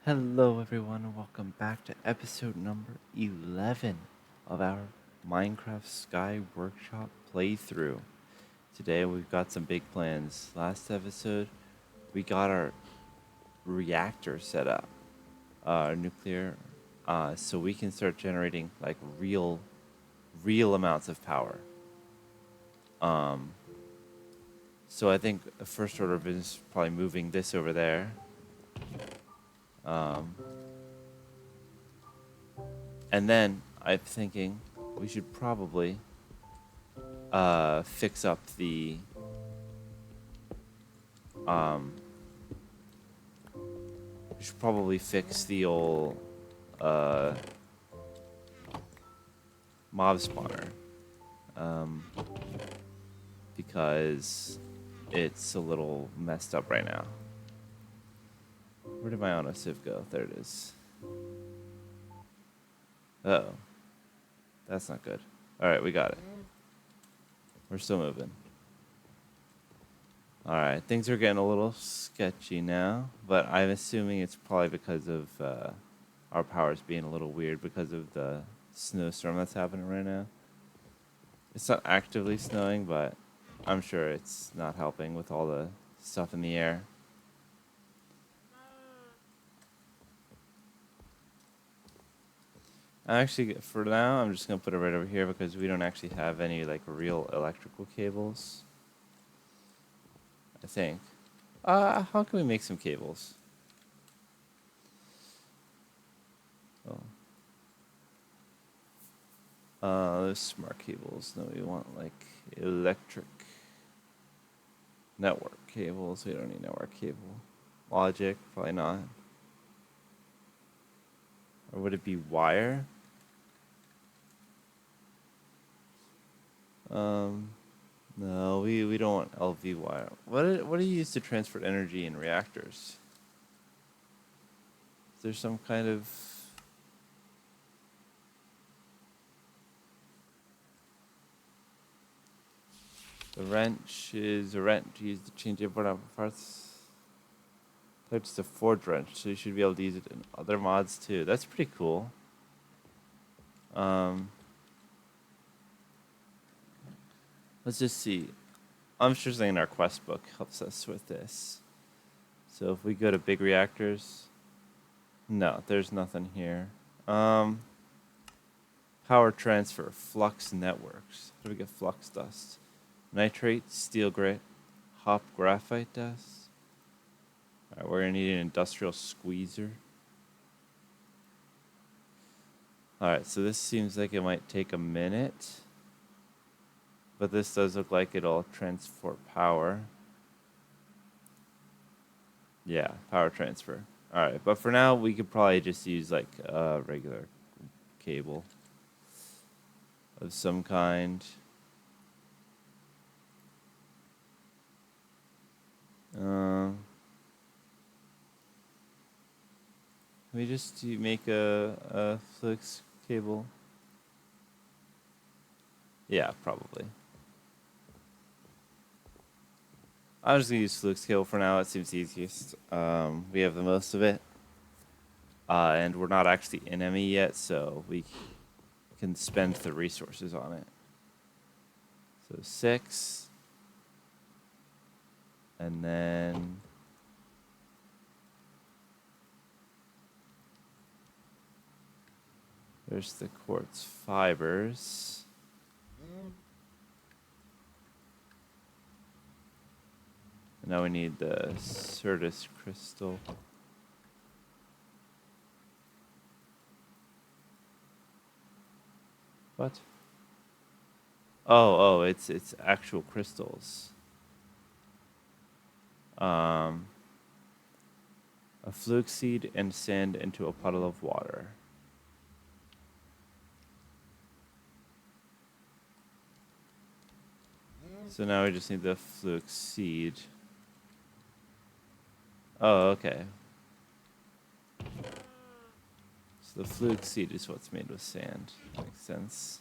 Hello, everyone, and welcome back to episode number 11 of our Minecraft Sky Workshop playthrough. Today, we've got some big plans. Last episode, we got our reactor set up, nuclear, so we can start generating like real amounts of power. So I think the first order of business is probably moving this over there. And then I'm thinking we should probably fix up the we should probably fix the old mob spawner, because it's a little messed up right now. Where did my auto sieve go? There it is. Uh-oh. That's not good. Alright, we got it. We're still moving. Alright, things are getting a little sketchy now, but I'm assuming it's probably because of our powers being a little weird because of the snowstorm that's happening right now. It's not actively snowing, but I'm sure it's not helping with all the stuff in the air. Actually, for now, I'm just going to put it right over here because we don't actually have any, like, real electrical cables. I think. How can we make some cables? Those smart cables. No, we want, like, electric network cables. We don't need network cable. Logic, probably not. Or would it be wire? No, we don't want LV wire. What do you use to transfer energy in reactors? Is there some kind of the wrench is a wrench used to change input parts. It's a forge wrench, so you should be able to use it in other mods too. That's pretty cool. Let's just see. I'm sure something in our quest book helps us with this. So if we go to big reactors, no, there's nothing here. Power transfer, flux networks. How do we get flux dust? Nitrate, steel grit, hop graphite dust. Alright, we're gonna need an industrial squeezer. Alright, so this seems like it might take a minute. But this does look like it'll transport power. Yeah, power transfer. Alright, but for now, we could probably just use like a regular cable of some kind. Can we just make a flux cable? Yeah, probably. I'm just gonna use flux cable for now. It seems easiest. We have the most of it, and we're not actually in ME yet, so we can spend the resources on it. So 6, and then there's the quartz fibers. And now we need the Certus crystal. What? Oh, it's actual crystals. A fluke seed and sand into a puddle of water. So now we just need the fluke seed. Oh, okay. So the fluke seed is what's made with sand. Makes sense.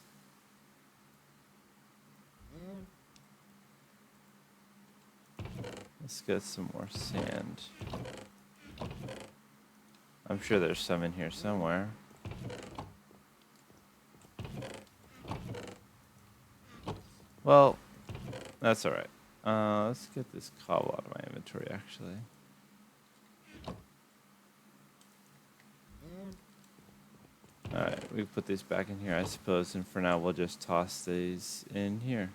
Let's get some more sand. I'm sure there's some in here somewhere. Well, that's alright. Let's get this cobble out of my inventory, actually. Alright, we put these back in here, I suppose, and for now we'll just toss these in here.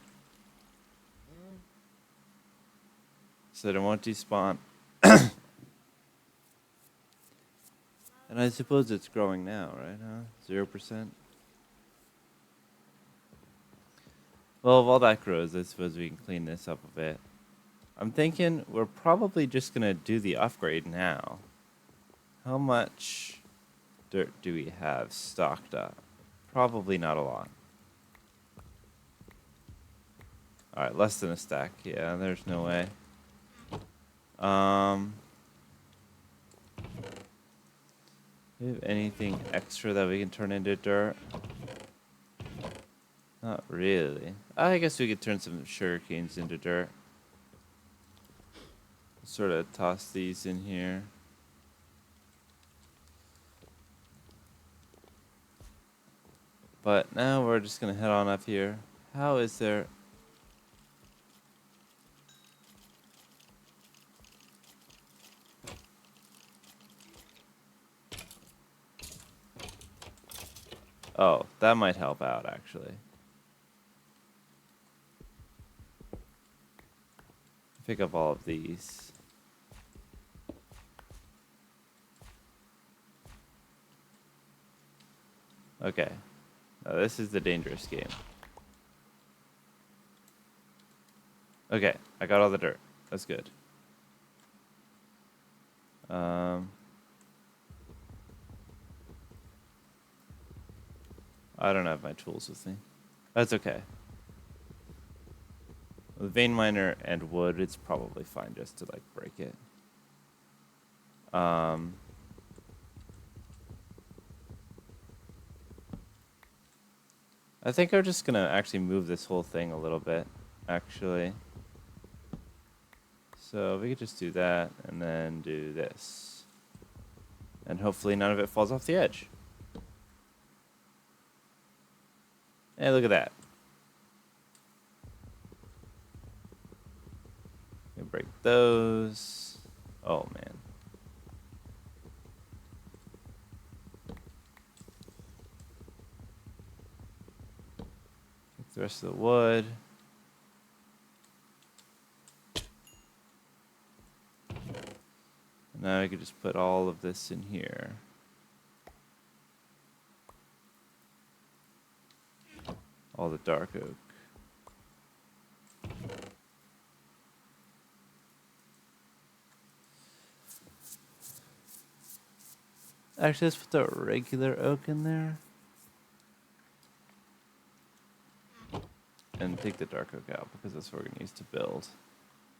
So that it won't despawn. And I suppose it's growing now, right? 0%? Well, while that grows, I suppose we can clean this up a bit. I'm thinking we're probably just going to do the upgrade now. How much dirt do we have stocked up? Probably not a lot. Alright, less than a stack. Yeah, there's no way. Do we have anything extra that we can turn into dirt? Not really. I guess we could turn some sugar canes into dirt. Sort of toss these in here. But now we're just going to head on up here. How is there... Oh, that might help out, actually. Pick up all of these. Okay. Now this is the dangerous game. Okay, I got all the dirt. That's good. I don't have my tools with me. That's okay. With vein miner and wood, it's probably fine just to like break it. I think I'm just gonna actually move this whole thing a little bit, actually. So we could just do that and then do this. And hopefully none of it falls off the edge. Hey, look at that. We break those. Oh, man. Take the rest of the wood. And now I could just put all of this in here. All the dark oak. Actually, let's put the regular oak in there. And take the dark oak out because that's what we're going to use to build.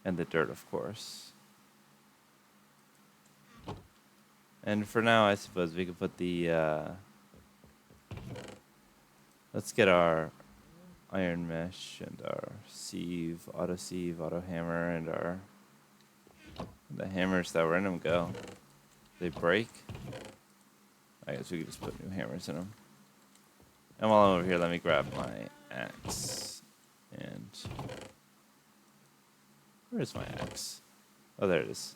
And the dirt, of course. And for now, I suppose we could put the... let's get our iron mesh and our sieve, auto hammer, and our... the hammers that were in them go. They break. I guess we could just put new hammers in them. And while I'm over here, let me grab my axe. And... where's my axe? Oh, there it is.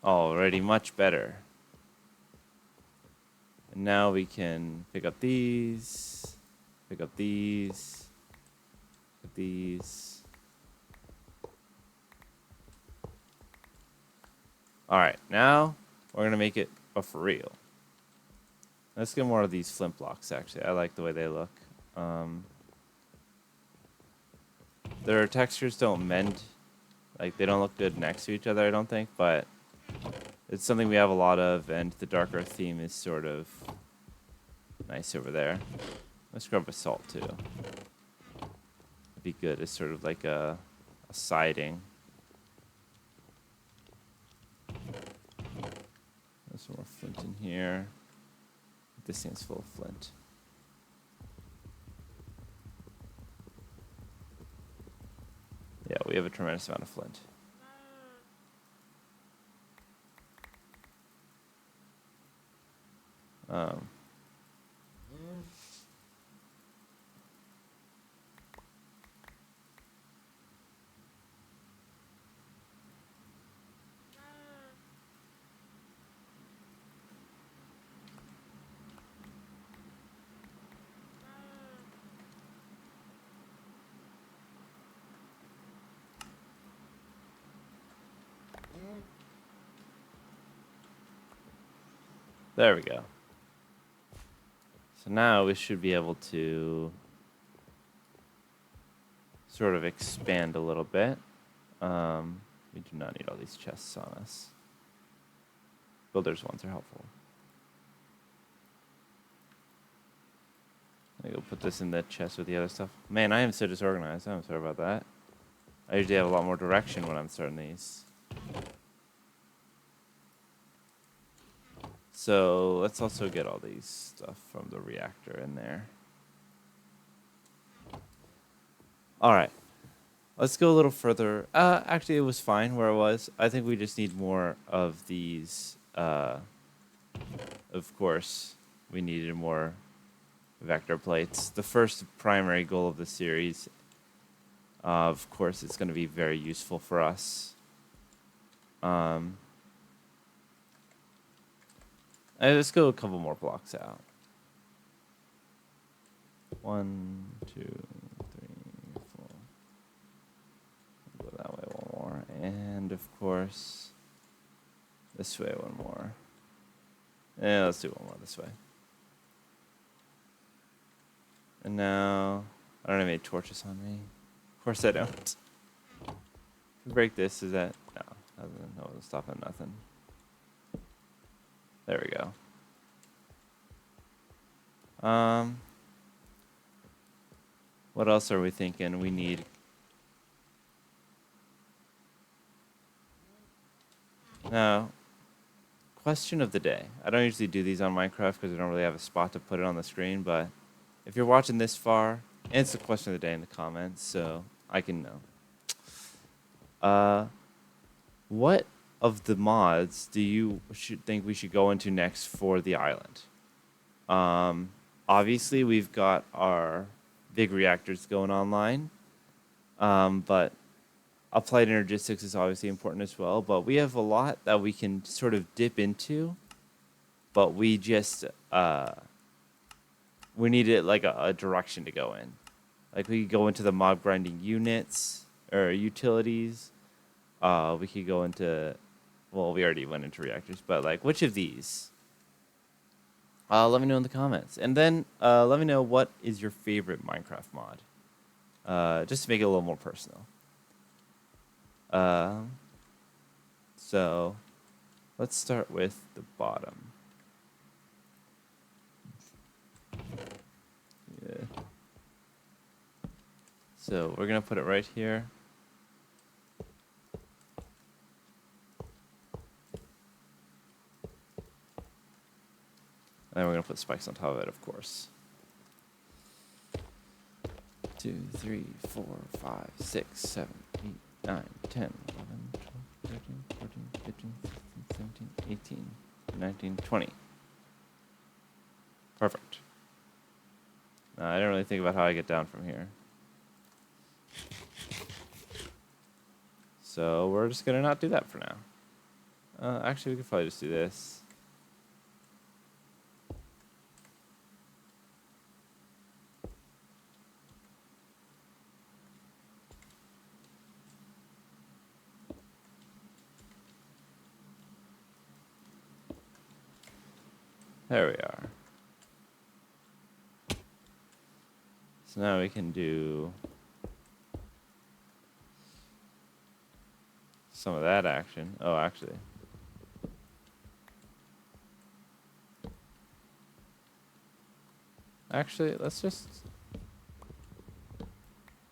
Already much better. And now we can pick up these, pick up these, pick up these. Alright, now we're going to make it for real. Let's get more of these flint blocks, actually. I like the way they look. Their textures don't mend. Like, they don't look good next to each other, I don't think, but it's something we have a lot of, and the dark earth theme is sort of nice over there. Let's grab a salt, too. It'd be good as sort of like a siding. There's some more flint in here. This thing's full of flint. Yeah, we have a tremendous amount of flint. Um, there we go. So now we should be able to sort of expand a little bit. We do not need all these chests on us. Builder's ones are helpful. I'm gonna put this in the chest with the other stuff. Man, I am so disorganized. I'm sorry about that. I usually have a lot more direction when I'm starting these. So let's also get all these stuff from the reactor in there. All right. Let's go a little further. Actually, it was fine where it was. I think we just need more of these. Of course, we needed more vector plates. The first primary goal of the series, of course, it's going to be very useful for us. Let's go a couple more blocks out. 1, 2, 3, 4. Go that way one more. And, of course, this way one more. Yeah, let's do one more this way. And now, I don't have any torches on me. Of course I don't. Break this, is that? No, wasn't stopping nothing. There we go. What else are we thinking? We need. Now, question of the day. I don't usually do these on Minecraft because I don't really have a spot to put it on the screen, but if you're watching this far, answer the question of the day in the comments so I can know. What of the mods do you think we should go into next for the island? Obviously, we've got our big reactors going online, but applied energistics is obviously important as well. But we have a lot that we can sort of dip into, but we just we needed like a direction to go in. Like we could go into the mob grinding units or utilities. We could go into, well, we already went into reactors, but like which of these? Let me know in the comments. And then let me know what is your favorite Minecraft mod. Just to make it a little more personal. So let's start with the bottom. Yeah. So we're going to put it right here. And then we're going to put spikes on top of it, of course. 2, 3, 4, 5, 6, 7, 8, 9, 10, 11, 12, 13, 14, 15, 16, 17, 18, 19, 20. Perfect. I didn't really think about how I get down from here. So we're just going to not do that for now. Actually, we could probably just do this. There we are. So now we can do some of that action. Oh, actually. Actually, let's just...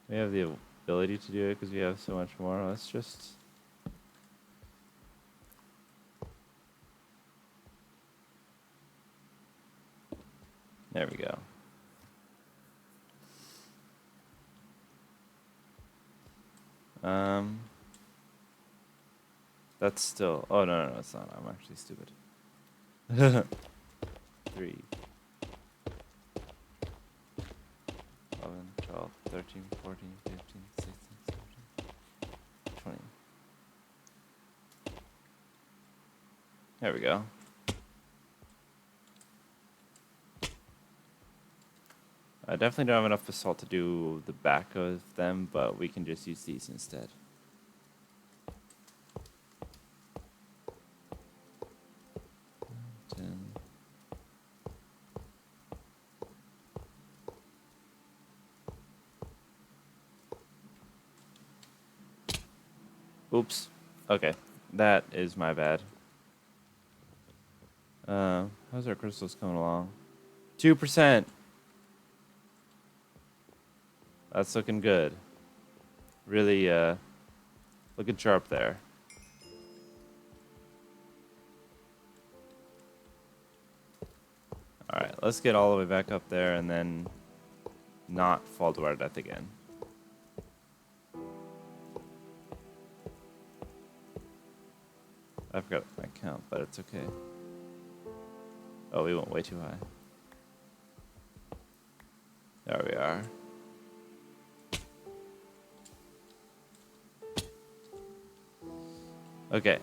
We have the ability to do it because we have so much more. Let's just... There we go. That's still... Oh, no, it's not. I'm actually stupid. 3, 11, 12, 13, 14, 15, 16, 17, 20. There we go. I definitely don't have enough basalt to do the back of them, but we can just use these instead. Oops. Okay. That is my bad. How's our crystals coming along? 2%. That's looking good. Really, looking sharp there. Alright, let's get all the way back up there and then not fall to our death again. I forgot my count, but it's okay. Oh, we went way too high. There we are. Okay.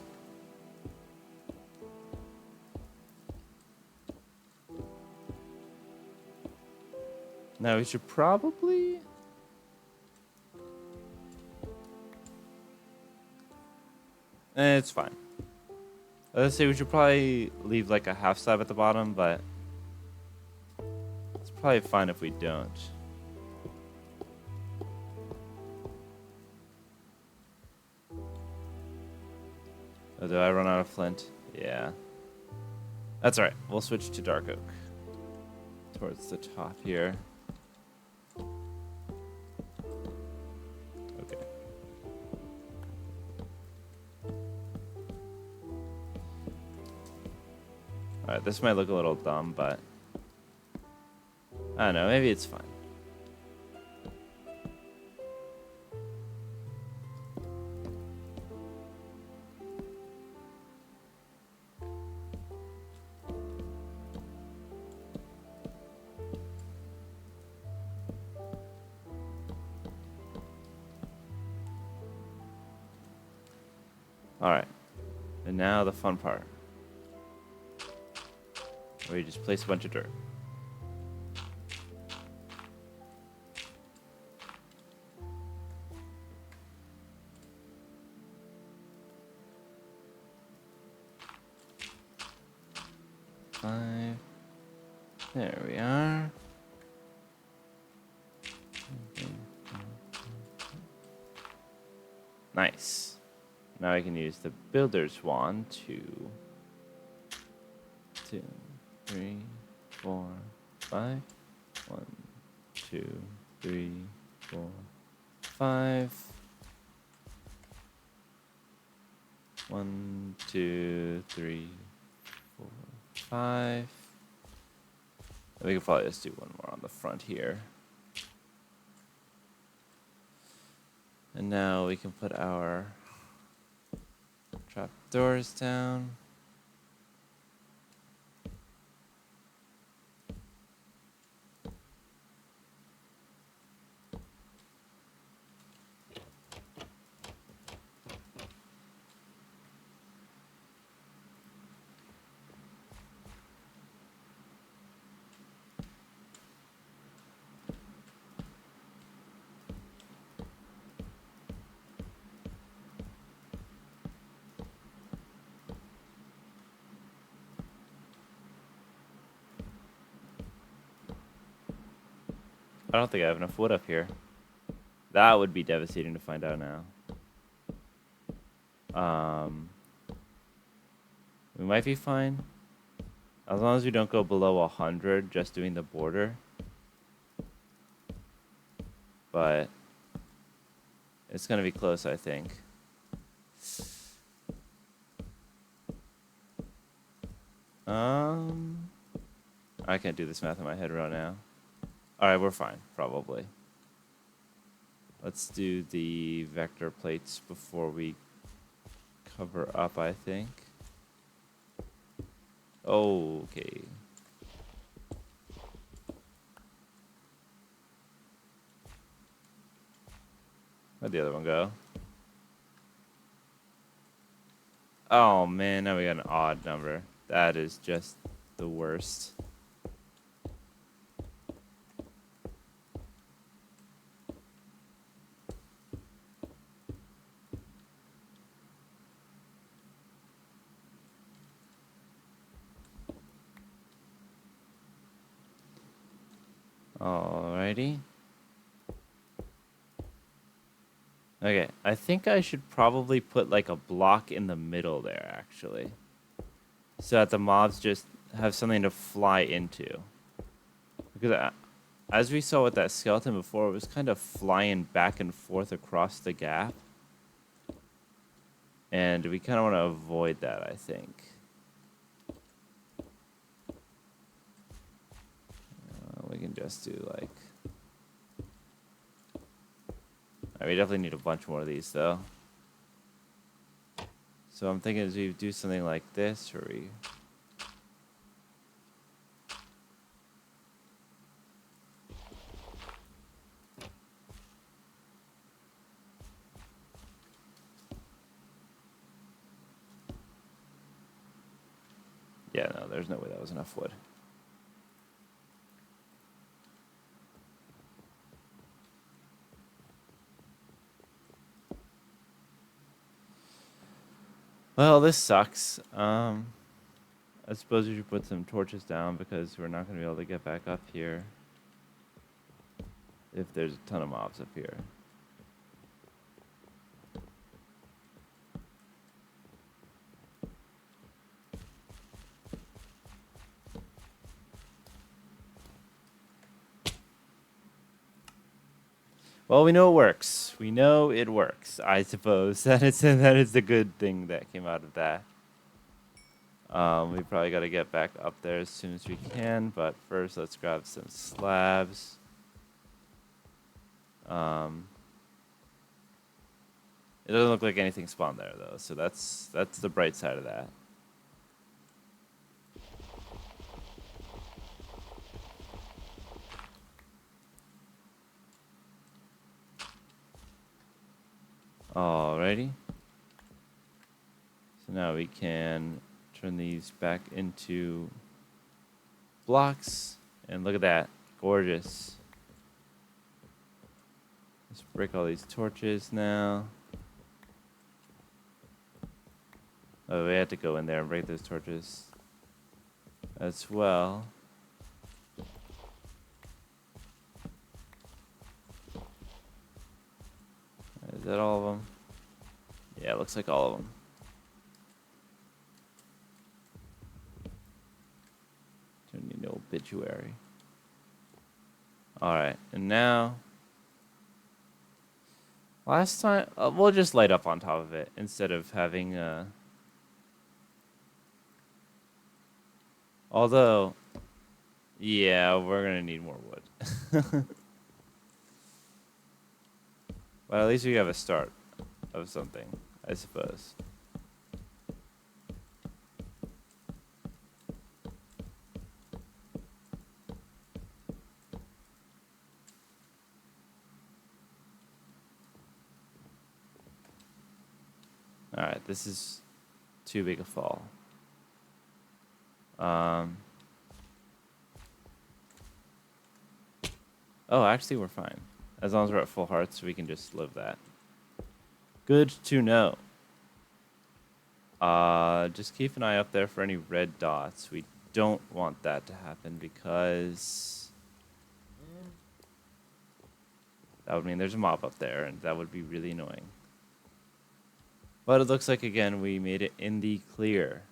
Now we should probably... it's fine. Let's say we should probably leave like a half slab at the bottom, but it's probably fine if we don't. Oh, did I run out of flint? Yeah. That's alright. We'll switch to dark oak. Towards the top here. Okay. Alright, this might look a little dumb, but I don't know, maybe it's fine. Alright, and now the fun part, where you just place a bunch of dirt. Five. There we are. Nice. Now I can use the builder's wand to 2, 3, 4, 5. 1, 2, 3, 4, 5. 1, 2, 3, 4, 5. We can probably just do one more on the front here. And now we can put our trap doors down. I don't think I have enough wood up here. That would be devastating to find out now. We might be fine. As long as we don't go below 100 just doing the border. But it's going to be close, I think. I can't do this math in my head right now. Alright, we're fine, probably. Let's do the vector plates before we cover up, I think. Okay. Where'd the other one go? Oh man, now we got an odd number. That is just the worst. Alrighty. Okay, I think I should probably put like a block in the middle there, actually. So that the mobs just have something to fly into. Because as we saw with that skeleton before, it was kind of flying back and forth across the gap. And we kind of want to avoid that, I think. We can just do like... we definitely need a bunch more of these, though. So I'm thinking as we do something like this, or we... Yeah, no, there's no way that was enough wood. Well, this sucks. I suppose we should put some torches down because we're not going to be able to get back up here if there's a ton of mobs up here. Well, we know it works. We know it works, I suppose. That is the good thing that came out of that. We probably got to get back up there as soon as we can, but first let's grab some slabs. It doesn't look like anything spawned there, though, so that's the bright side of that. Alrighty. So now we can turn these back into blocks. And look at that. Gorgeous. Let's break all these torches now. Oh, we had to go in there and break those torches as well. Is that all of them? Yeah, it looks like all of them. Don't need no obituary. Alright, and now... Last time... we'll just light up on top of it instead of having... Although... Yeah, we're gonna need more wood. But at least we have a start of something, I suppose. Alright, this is too big a fall. Oh, actually, we're fine. As long as we're at full hearts, we can just live that. Good to know. Just keep an eye up there for any red dots. We don't want that to happen because that would mean there's a mob up there, and that would be really annoying. But it looks like, again, we made it in the clear.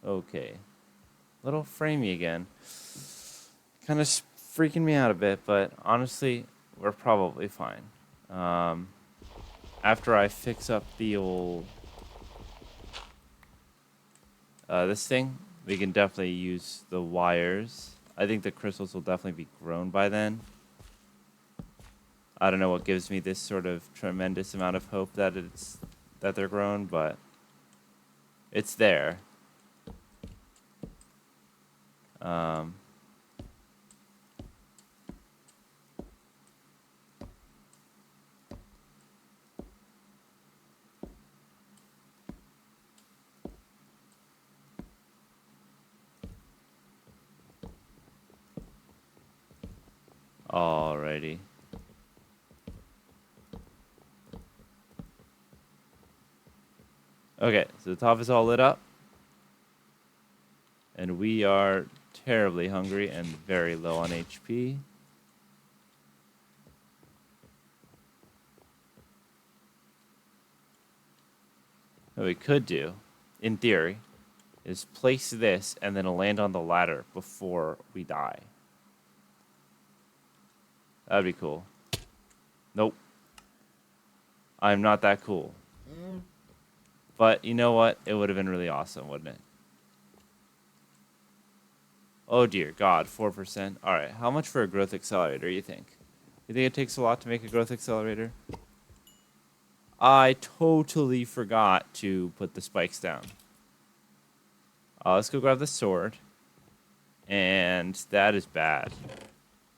Okay. Little framey again. Kind of freaking me out a bit, but honestly, we're probably fine. After I fix up the old... this thing, we can definitely use the wires. I think the crystals will definitely be grown by then. I don't know what gives me this sort of tremendous amount of hope that they're grown, but it's there. Alrighty. Okay, so the top is all lit up. And we are terribly hungry and very low on HP. What we could do, in theory, is place this and then land on the ladder before we die. That'd be cool. Nope. I'm not that cool. But you know what? It would have been really awesome, wouldn't it? Oh dear God, 4%. Alright, how much for a growth accelerator, you think? You think it takes a lot to make a growth accelerator? I totally forgot to put the spikes down. Let's go grab the sword. And that is bad.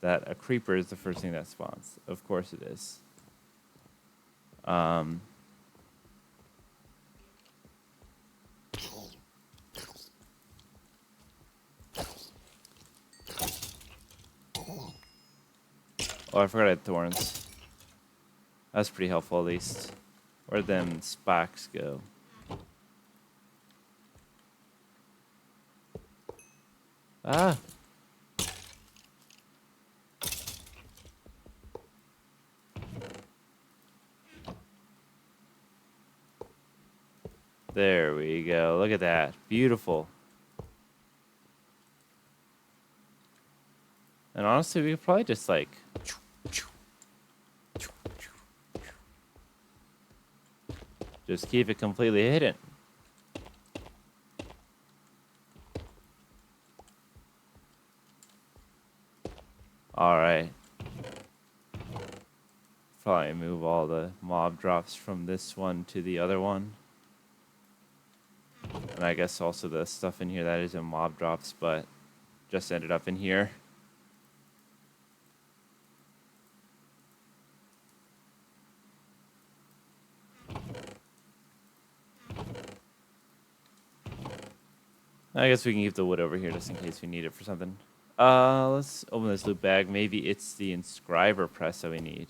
That a creeper is the first thing that spawns. Of course it is. Oh, I forgot I had thorns. That's pretty helpful, at least. Where'd them spikes go? Ah! There we go. Look at that. Beautiful. And honestly, we could probably just like... just keep it completely hidden. Alright. Probably move all the mob drops from this one to the other one. And I guess also the stuff in here that isn't mob drops, but just ended up in here. I guess we can keep the wood over here just in case we need it for something. Let's open this loot bag. Maybe it's the inscriber press that we need.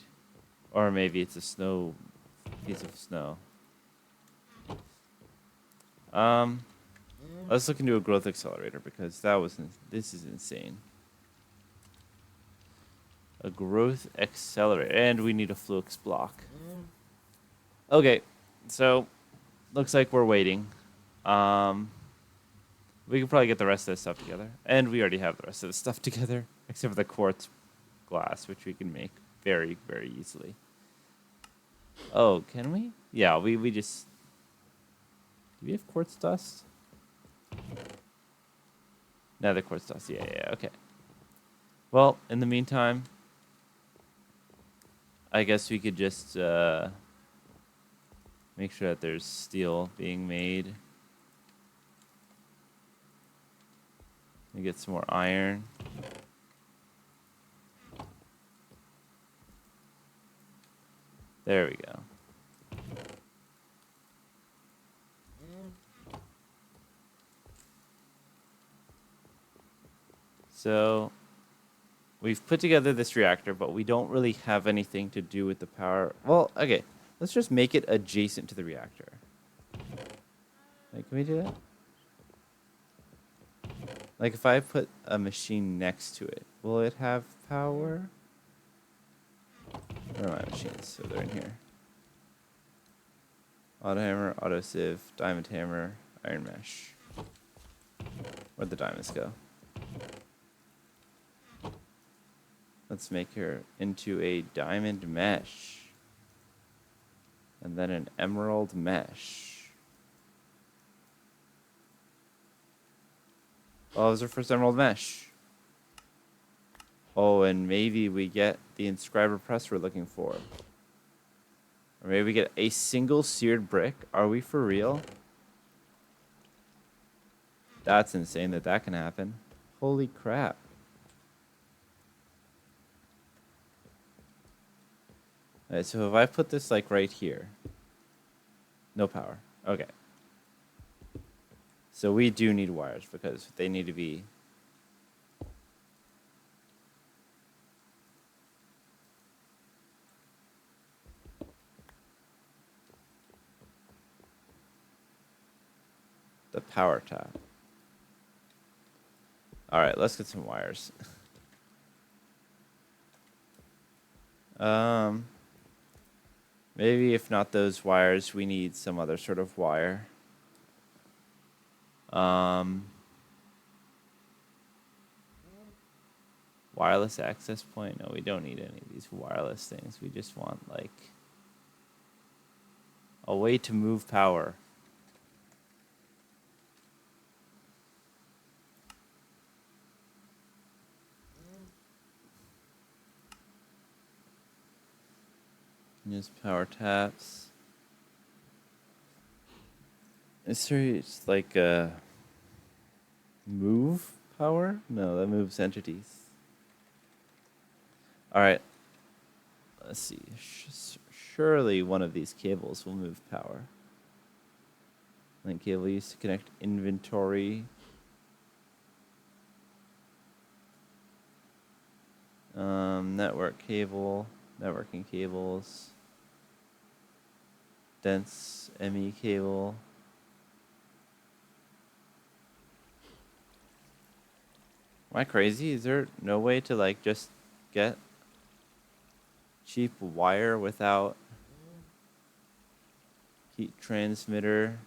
Or maybe it's a snow piece of snow. Let's look into a growth accelerator because this is insane. A growth accelerator. And we need a flux block. Okay, so looks like we're waiting. We can probably get the rest of this stuff together. And we already have the rest of the stuff together. Except for the quartz glass, which we can make very, very easily. Oh, can we? Yeah, we just... Do we have quartz dust? No, the quartz dust. Yeah, okay. Well, in the meantime, I guess we could just make sure that there's steel being made. We get some more iron. There we go. So we've put together this reactor, but we don't really have anything to do with the power. Well, okay. Let's just make it adjacent to the reactor. Like, can we do that? Like, if I put a machine next to it, will it have power? Where are my machines? So they're in here. Auto hammer, auto sieve, diamond hammer, iron mesh. Where'd the diamonds go? Let's make her into a diamond mesh. And then an emerald mesh. Oh, there's our first emerald mesh. Oh, and maybe we get the inscriber press we're looking for. Or maybe we get a single seared brick. Are we for real? That's insane that can happen. Holy crap. Alright, so if I put this like right here. No power. Okay. So we do need wires because they need to be... the power tap. Alright, let's get some wires. Maybe if not those wires, we need some other sort of wire. Wireless access point? No, we don't need any of these wireless things. We just want, like, a way to move power. Use power taps. It's like move power? No, that moves entities. Alright. Let's see. Surely one of these cables will move power. Link cable used to connect inventory. Network cable. Networking cables. Dense ME cable. Am I crazy? Is there no way to, like, just get cheap wire without heat transmitter?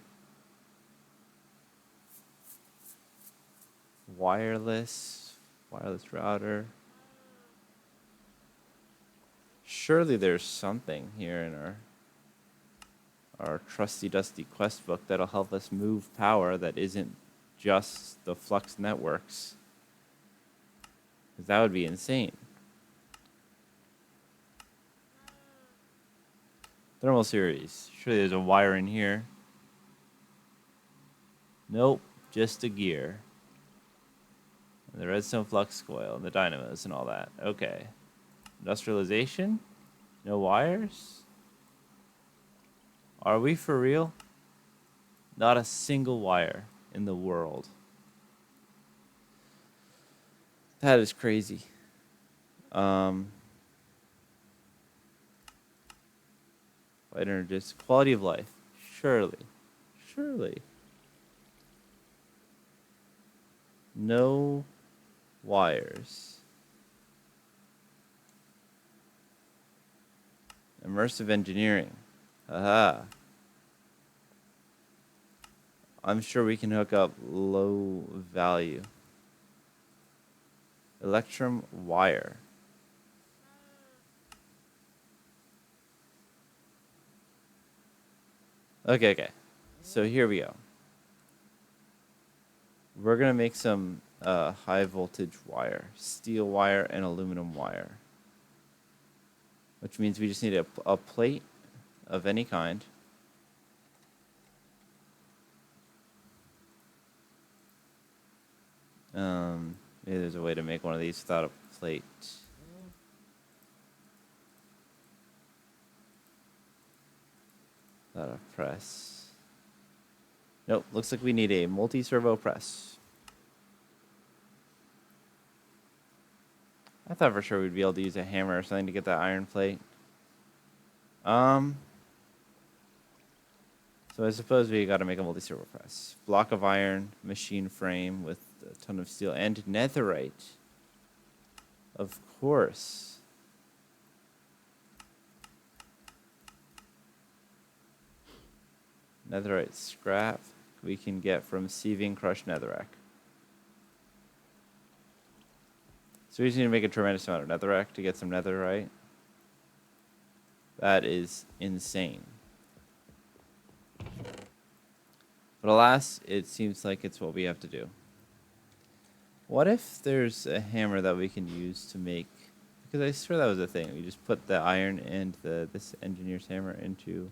Wireless router. Surely there's something here in our trusty dusty quest book that'll help us move power that isn't just the flux networks. Because that would be insane. Thermal series. Surely there's a wire in here. Nope, just a gear. And the redstone flux coil, and the dynamos and all that. Okay. Industrialization? No wires? Are we for real? Not a single wire in the world. That is crazy. Light energies, quality of life. Surely. No wires. Immersive engineering. Aha. I'm sure we can hook up low value. Electrum wire. Okay. So here we go. We're going to make some high voltage wire. Steel wire and aluminum wire. Which means we just need a plate of any kind. Maybe there's a way to make one of these without a plate. Without a press. Nope, looks like we need a multi-servo press. I thought for sure we'd be able to use a hammer or something to get that iron plate. So I suppose we gotta make a multi-servo press. Block of iron, machine frame with a ton of steel, and netherite. Of course. Netherite scrap we can get from sieving crushed netherrack. So we just need to make a tremendous amount of netherrack to get some netherite. That is insane. But alas, it seems like it's what we have to do. What if there's a hammer that we can use to make... Because I swear that was a thing. We just put the iron and this engineer's hammer into...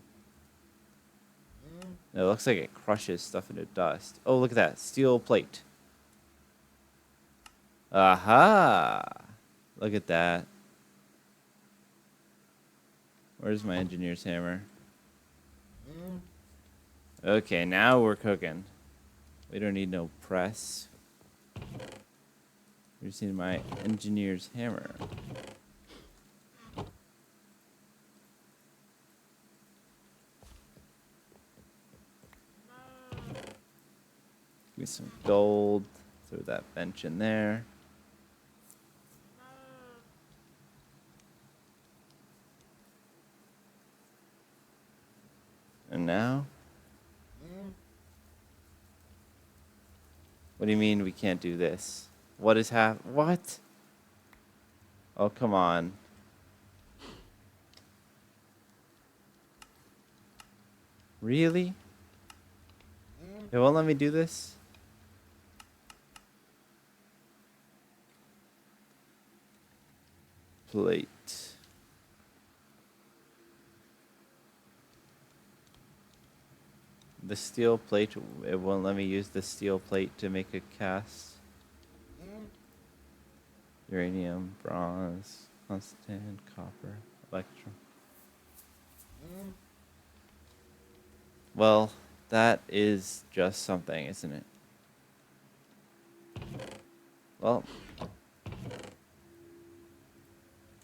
It looks like it crushes stuff into dust. Oh, look at that. Steel plate. Aha! Look at that. Where's my engineer's hammer? Okay, now we're cooking. We don't need no press. We just need my engineer's hammer. Give me some gold. Throw that bench in there. And now? What do you mean we can't do this? What is what? Oh, come on. Really? It won't let me do this? Plate. The steel plate, it won't let me use the steel plate to make a cast. Uranium, bronze, constant, copper, electrum. Well, that is just something, isn't it? Well, I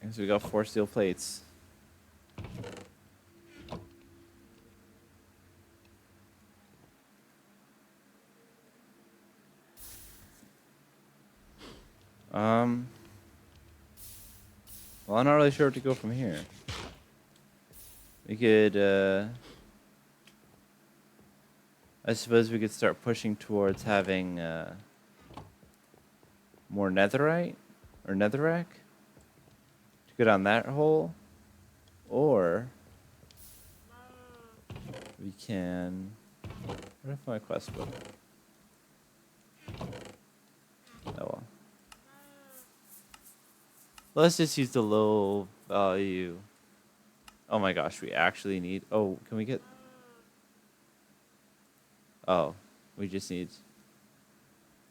guess we got 4 steel plates. Well, I'm not really sure where to go from here. We could, I suppose we could start pushing towards having, more netherite or netherrack to go down that hole, or we can. What if my quest book? Oh well. Let's just use the low value. Oh my gosh, we actually need. Oh, can we get? Oh, we just need.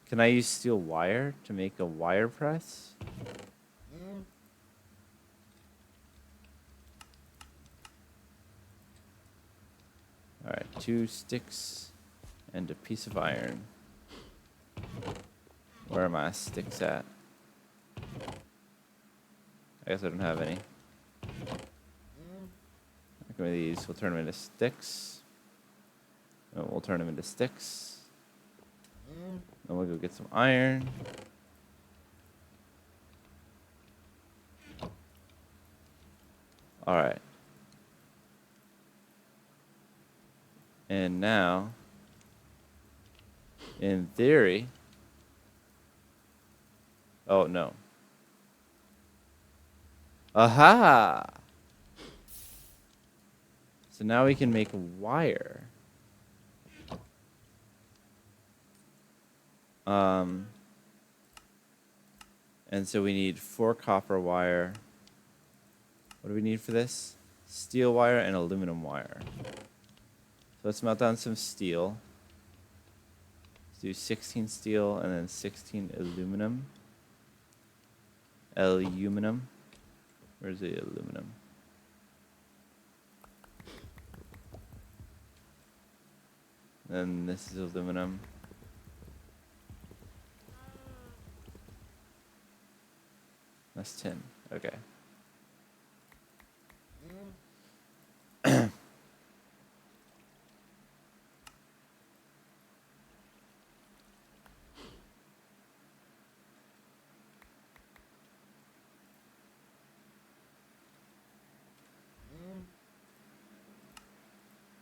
Can I use steel wire to make a wire press? Alright, 2 sticks and a piece of iron. Where are my sticks at? I guess I don't have any. Give me these. We'll turn them into sticks. Oh, we'll turn them into sticks. Then we'll go get some iron. Alright. And now, in theory, oh no. Aha! So now we can make wire. And so we need 4 copper wire. What do we need for this? Steel wire and aluminum wire. So let's melt down some steel. Let's do 16 steel and then 16 aluminum. Aluminum. Where's the aluminum? And this is aluminum. That's 10. Okay.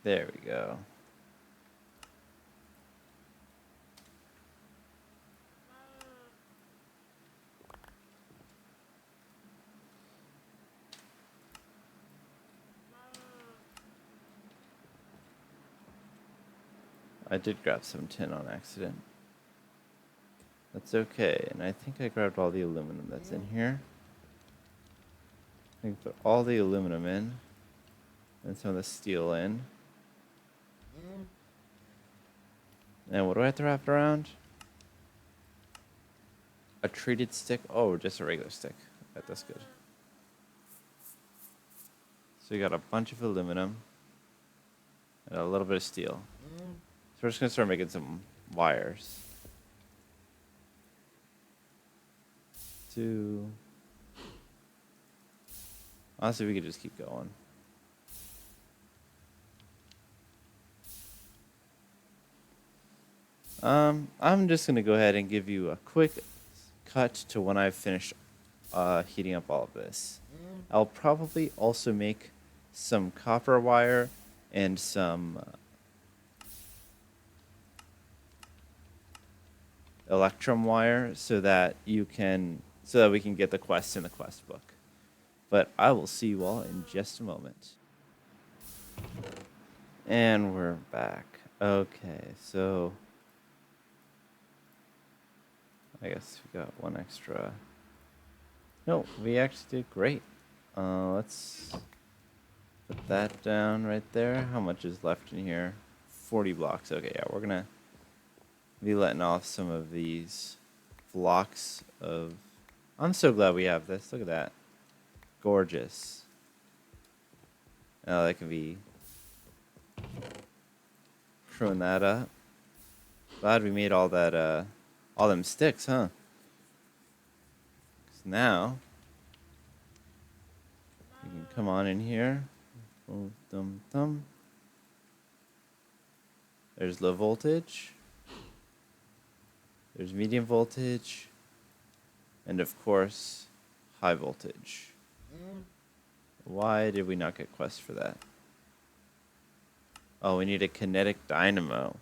There we go. I did grab some tin on accident. That's okay. And I think I grabbed all the aluminum that's in here. I can put all the aluminum in. And some of the steel in. And what do I have to wrap it around? A treated stick? Oh, just a regular stick. Okay, that's good. So we got a bunch of aluminum. And a little bit of steel. So we're just going to start making some wires. 2. Honestly, we could just keep going. I'm just gonna go ahead and give you a quick cut to when I've finished heating up all of this. I'll probably also make some copper wire and some electrum wire so that we can get the quests in the quest book. But I will see you all in just a moment. And we're back. Okay, so I guess we got one extra. No, we actually did great. Let's put that down right there. How much is left in here? 40 blocks. Okay, yeah, we're gonna be letting off some of these blocks of... I'm so glad we have this. Look at that. Gorgeous. Now that can be crewing that up. Glad we made all that, all them sticks, huh? 'Cause now you can come on in here. Oh, dum dum. There's low voltage. There's medium voltage. And of course, high voltage. Why did we not get quests for that? Oh, we need a kinetic dynamo.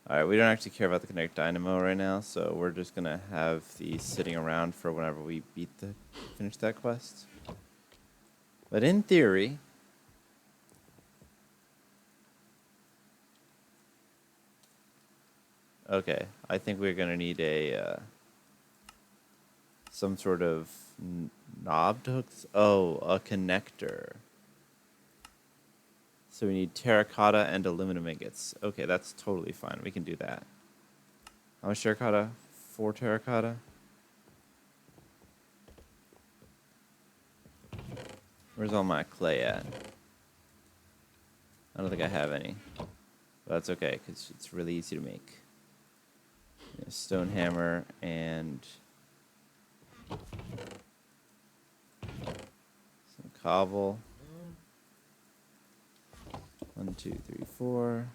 Alright, we don't actually care about the kinetic dynamo right now, so we're just gonna have these sitting around for whenever we finish that quest. But in theory, okay, I think we're gonna need a some sort of knob to hook. Oh, a connector. So we need terracotta and aluminum ingots. Okay, that's totally fine. We can do that. How much terracotta? 4 terracotta. Where's all my clay at? I don't think I have any. But that's okay, because it's really easy to make. A stone hammer and some cobble. 1, 2, 3, 4.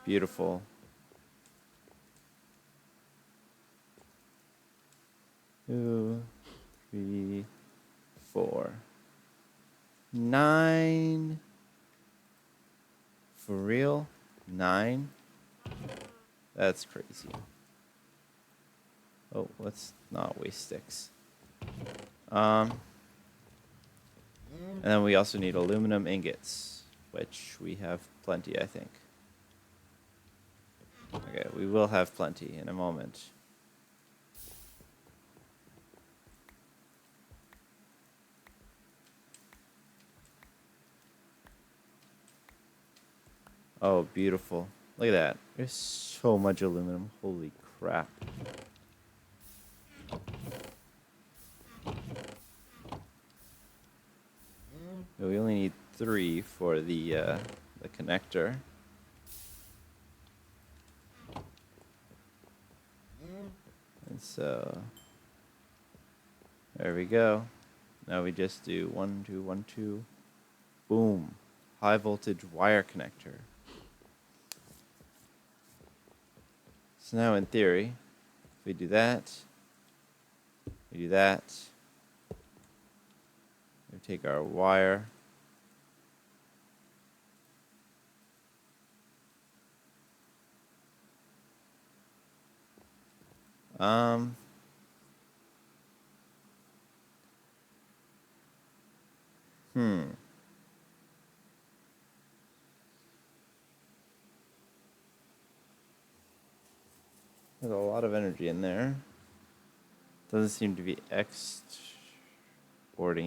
Beautiful. 2, 3, 4. 9. For real? 9? That's crazy. Oh, let's not waste sticks. And then we also need aluminum ingots, which we have plenty, I think. Okay, we will have plenty in a moment. Oh, beautiful. Look at that. There's so much aluminum. Holy crap. We only need 3 for the connector. And so there we go. Now we just do 1, 2, 1, 2. Boom. High voltage wire connector. So now in theory, if we do that, we do that, we take our wire, There's a lot of energy in there. Doesn't seem to be exporting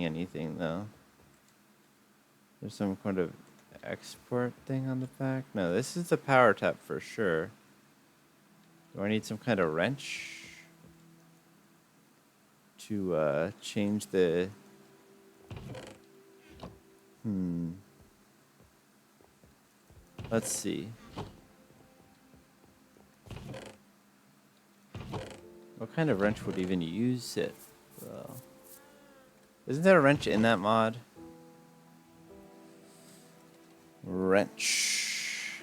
anything though. There's some kind of export thing on the back. No, this is the power tap for sure. Do I need some kind of wrench to change the... Let's see. What kind of wrench would even use it So, isn't there a wrench in that mod? Wrench.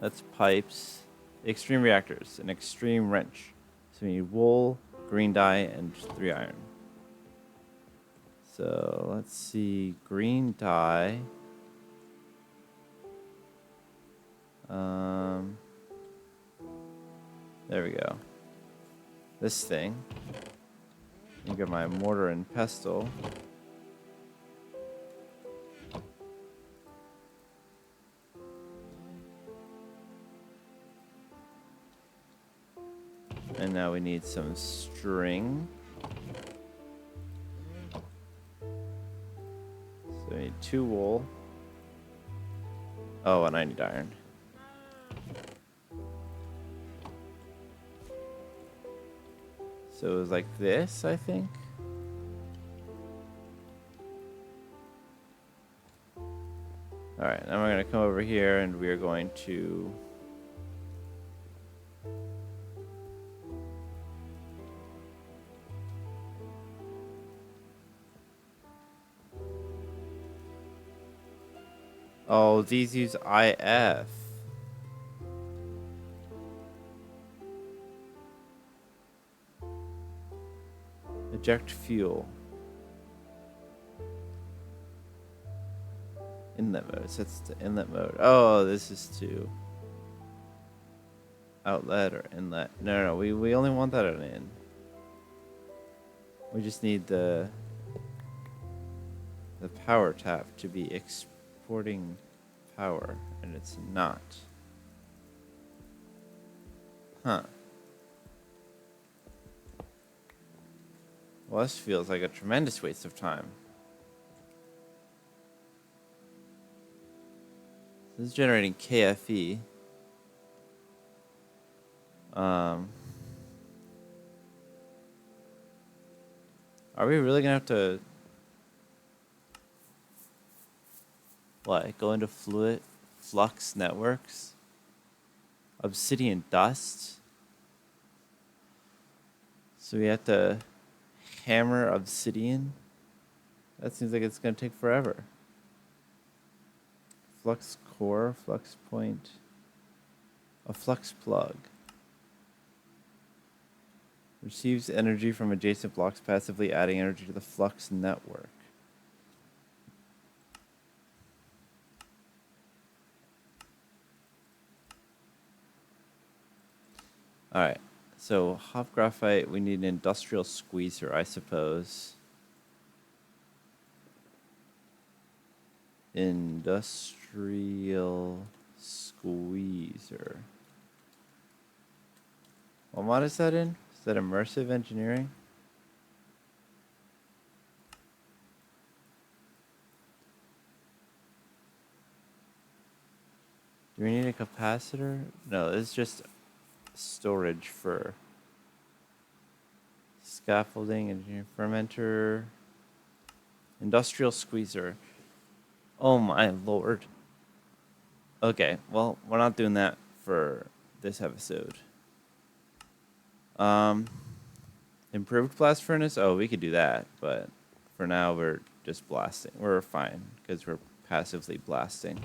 That's pipes. Extreme reactors. An extreme wrench. So we need wool, green dye, and 3 iron. So let's see. Green dye. There we go. This thing. Let me get my mortar and pestle. And now we need some string. So we need 2 wool. Oh, and I need iron. So it was like this, I think. Alright, now we're going to come over here and we are going to... Oh, these use IF. Eject fuel. Inlet mode. Sets to inlet mode. Oh, this is to outlet or inlet. No, we only want that on in. We just need the power tap to be exporting power, and it's not. Huh. Well, this feels like a tremendous waste of time. This is generating KFE. Are we really gonna have to what? Go into fluid flux networks? Obsidian dust? So we have to hammer obsidian? That seems like it's gonna take forever. Flux core, flux point, a flux plug. Receives energy from adjacent blocks, passively adding energy to the flux network. Alright, so hop graphite, we need an industrial squeezer, I suppose. Industrial squeezer. What mod is that in? Is that immersive engineering? Do we need a capacitor? No, it's just storage for scaffolding, engineering, fermenter, industrial squeezer. Oh my lord. Okay, well, we're not doing that for this episode. Improved blast furnace? Oh, we could do that, but for now we're just blasting. We're fine, because we're passively blasting.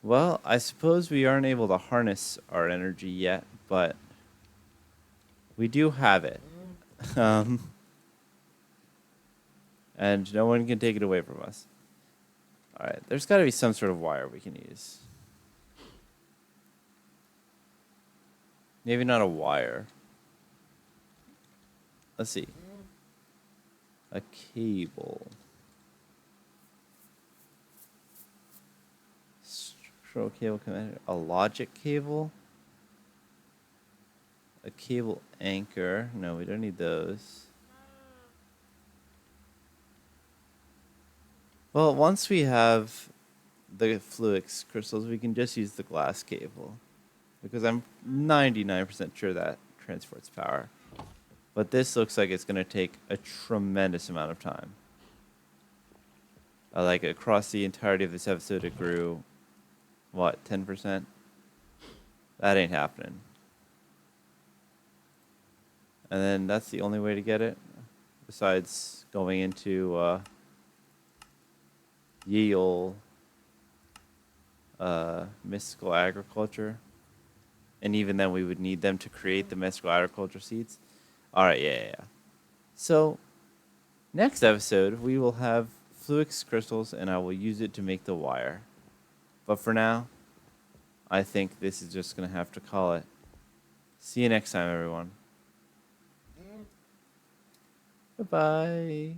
Well, I suppose we aren't able to harness our energy yet, but we do have it. And no one can take it away from us. Alright, there's got to be some sort of wire we can use. Maybe not a wire. Let's see. A cable. Structural cable connector. A logic cable. A cable anchor. No, we don't need those. Well, once we have the fluix crystals, we can just use the glass cable. Because I'm 99% sure that transports power. But this looks like it's going to take a tremendous amount of time. Like across the entirety of this episode, it grew, what, 10%? That ain't happening. And then that's the only way to get it, besides going into ye ol' mystical agriculture. And even then, we would need them to create the mystical agriculture seeds. All right, yeah. So, next episode, we will have Fluix crystals, and I will use it to make the wire. But for now, I think this is just going to have to call it. See you next time, everyone. Goodbye.